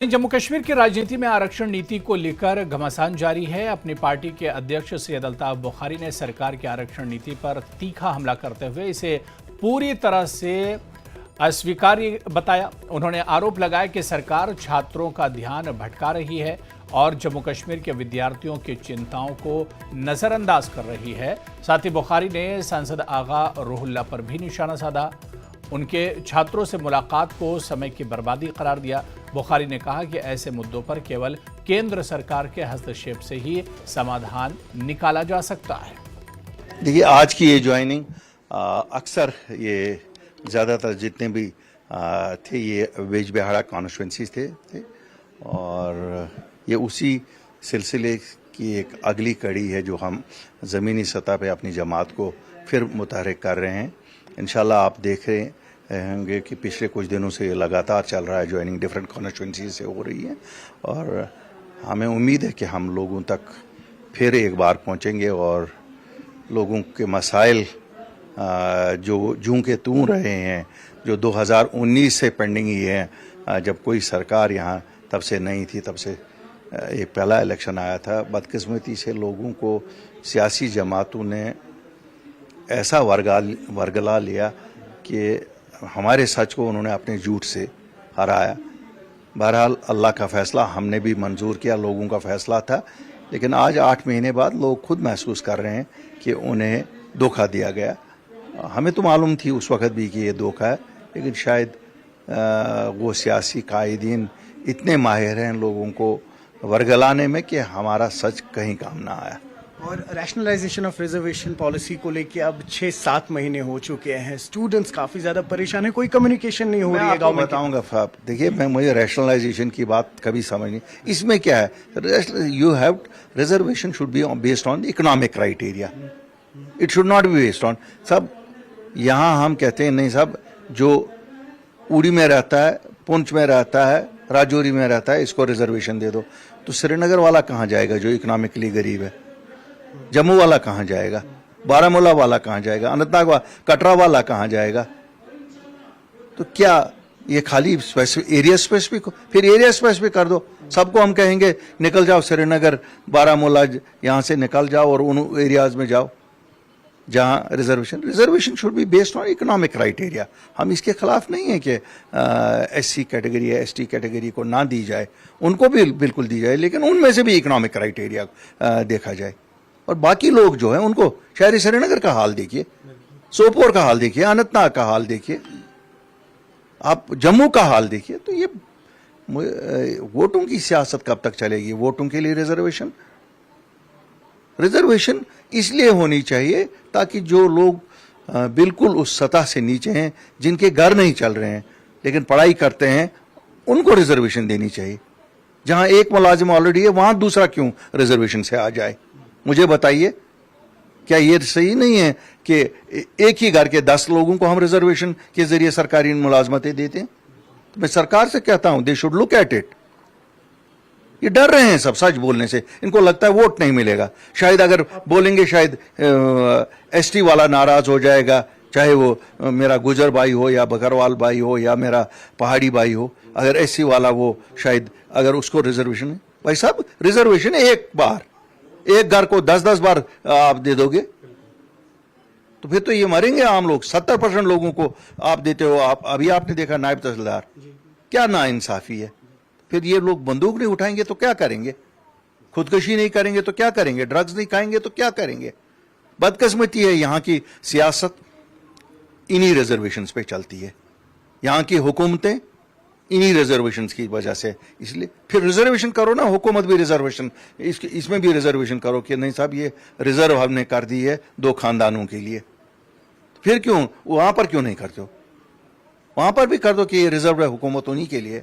जम्मू कश्मीर की राजनीति में आरक्षण नीति को लेकर घमासान जारी है। अपनी पार्टी के अध्यक्ष सैयद अल्ताफ बुखारी ने सरकार की आरक्षण नीति पर तीखा हमला करते हुए इसे पूरी तरह से अस्वीकार्य बताया। उन्होंने आरोप लगाया कि सरकार छात्रों का ध्यान भटका रही है और जम्मू कश्मीर के विद्यार्थियों की चिंताओं को नजरअंदाज कर रही है। साथ ही बुखारी ने सांसद आगा रुहुल्लाह पर भी निशाना साधा। उनके छात्रों से मुलाकात को समय की बर्बादी करार दिया। बुखारी ने कहा कि ऐसे मुद्दों पर केवल केंद्र सरकार के हस्तक्षेप से ही समाधान निकाला जा सकता है। देखिए, आज की ये ज्वाइनिंग अक्सर ये ज़्यादातर जितने भी थे ये बेजबिहाड़ा कॉन्स्टिट्यूंसीज थे और ये उसी सिलसिले की एक अगली कड़ी है जो हम ज़मीनी सतह पे अपनी जमात को फिर मुतहरिक कर रहे हैं। इंशाल्लाह आप देख रहे होंगे कि पिछले कुछ दिनों से ये लगातार चल रहा है, ज्वाइनिंग डिफरेंट कॉन्स्टिट्यूंसी से हो रही है और हमें उम्मीद है कि हम लोगों तक फिर एक बार पहुंचेंगे और लोगों के मसाइल जो जूं के तूं रहे हैं, जो 2019 से पेंडिंग ही है, जब कोई सरकार यहाँ तब से नहीं थी, तब से ये पहला इलेक्शन आया था। बदकिस्मती से लोगों को सियासी जमातों ने ऐसा वर्गला लिया कि हमारे सच को उन्होंने अपने झूठ से हराया। बहरहाल अल्लाह का फैसला हमने भी मंजूर किया, लोगों का फैसला था, लेकिन आज 8 महीने बाद लोग खुद महसूस कर रहे हैं कि उन्हें धोखा दिया गया। हमें तो मालूम थी उस वक्त भी कि ये धोखा है, लेकिन शायद वो सियासी कायदीन इतने माहिर हैं लोगों को वर्गलाने में कि हमारा सच कहीं काम ना आया। और रैशनलाइजेशन ऑफ रिजर्वेशन पॉलिसी को लेके अब 6-7 महीने हो चुके हैं, स्टूडेंट्स काफी ज्यादा परेशान है, कोई कम्युनिकेशन नहीं हो रही है गांव में। बताऊंगा, देखिए मैं मुझे रैशनलाइजेशन की बात कभी समझ नहीं। इसमें क्या है, you have reservation should be based on economic criteria, it should not be based on सब। यहाँ हम कहते हैं नहीं साहब, जो उड़ी में रहता है, पुंछ में रहता है, राजौरी में रहता है, इसको रिजर्वेशन दे दो। तो श्रीनगर वाला कहाँ जाएगा जो इकोनॉमिकली गरीब है? जम्मू वाला कहाँ जाएगा? बारामूला वाला कहाँ जाएगा? अनंतनाग वाला, कटरा वाला कहाँ जाएगा? तो क्या ये खाली एरिया स्पेसिफिक हो? फिर एरिया स्पेसिफिक कर दो, सबको हम कहेंगे निकल जाओ श्रीनगर, बारामूला, यहाँ से निकल जाओ और उन एरियाज में जाओ जहाँ reservation should be based on economic criteria. हम इसके खिलाफ नहीं है कि SC कैटेगरी या ST कैटेगरी को ना दी जाए, उनको भी बिल्कुल दी जाए, लेकिन उनमें से भी इकोनॉमिक क्राइटेरिया देखा जाए। और बाकी लोग जो हैं उनको, शहरी श्रीनगर का हाल देखिए, सोपोर का हाल देखिए, अनंतनाग का हाल देखिए, आप जम्मू का हाल देखिए। तो ये वोटों की सियासत कब तक चलेगी? वोटों के लिए रिजर्वेशन इसलिए होनी चाहिए ताकि जो लोग बिल्कुल उस सतह से नीचे हैं, जिनके घर नहीं चल रहे हैं लेकिन पढ़ाई करते हैं, उनको रिजर्वेशन देनी चाहिए। जहां एक मुलाजिम ऑलरेडी है वहां दूसरा क्यों रिजर्वेशन से आ जाए? मुझे बताइए, क्या ये सही नहीं है कि एक ही घर के 10 लोगों को हम रिजर्वेशन के जरिए सरकारी मुलाजमतें देते हैं? तो मैं सरकार से कहता हूं, they should look at it. ये डर रहे हैं सब सच बोलने से, इनको लगता है वोट नहीं मिलेगा। शायद अगर बोलेंगे शायद ST वाला नाराज हो जाएगा, चाहे वो मेरा गुजर भाई हो या बकरवाल भाई हो या मेरा पहाड़ी भाई हो। अगर SC वाला वो शायद अगर उसको रिजर्वेशन है, भाई साहब रिजर्वेशन एक बार, एक घर को 10-10 बार आप दे दोगे तो फिर तो ये मरेंगे आम लोग। 70% लोगों को आप देते हो। आप अभी आपने देखा नायब तहसीलदार, क्या नाइंसाफी है। फिर ये लोग बंदूक नहीं उठाएंगे तो क्या करेंगे? खुदकुशी नहीं करेंगे तो क्या करेंगे? ड्रग्स नहीं खाएंगे तो क्या करेंगे? बदकिस्मती है, यहाँ की सियासत इन्हीं रिजर्वेशंस पे चलती है, यहाँ की हुकूमतें इन्हीं रिजर्वेशंस की वजह से। इसलिए फिर रिजर्वेशन करो ना, हुकूमत भी रिजर्वेशन, इसमें भी रिजर्वेशन करो कि नहीं साहब ये रिजर्व हमने कर दी है 2 खानदानों के लिए। फिर क्यों वहां पर क्यों नहीं करते हो? वहां पर भी कर दो कि ये रिजर्व है हुकूमत उन्हीं के लिए।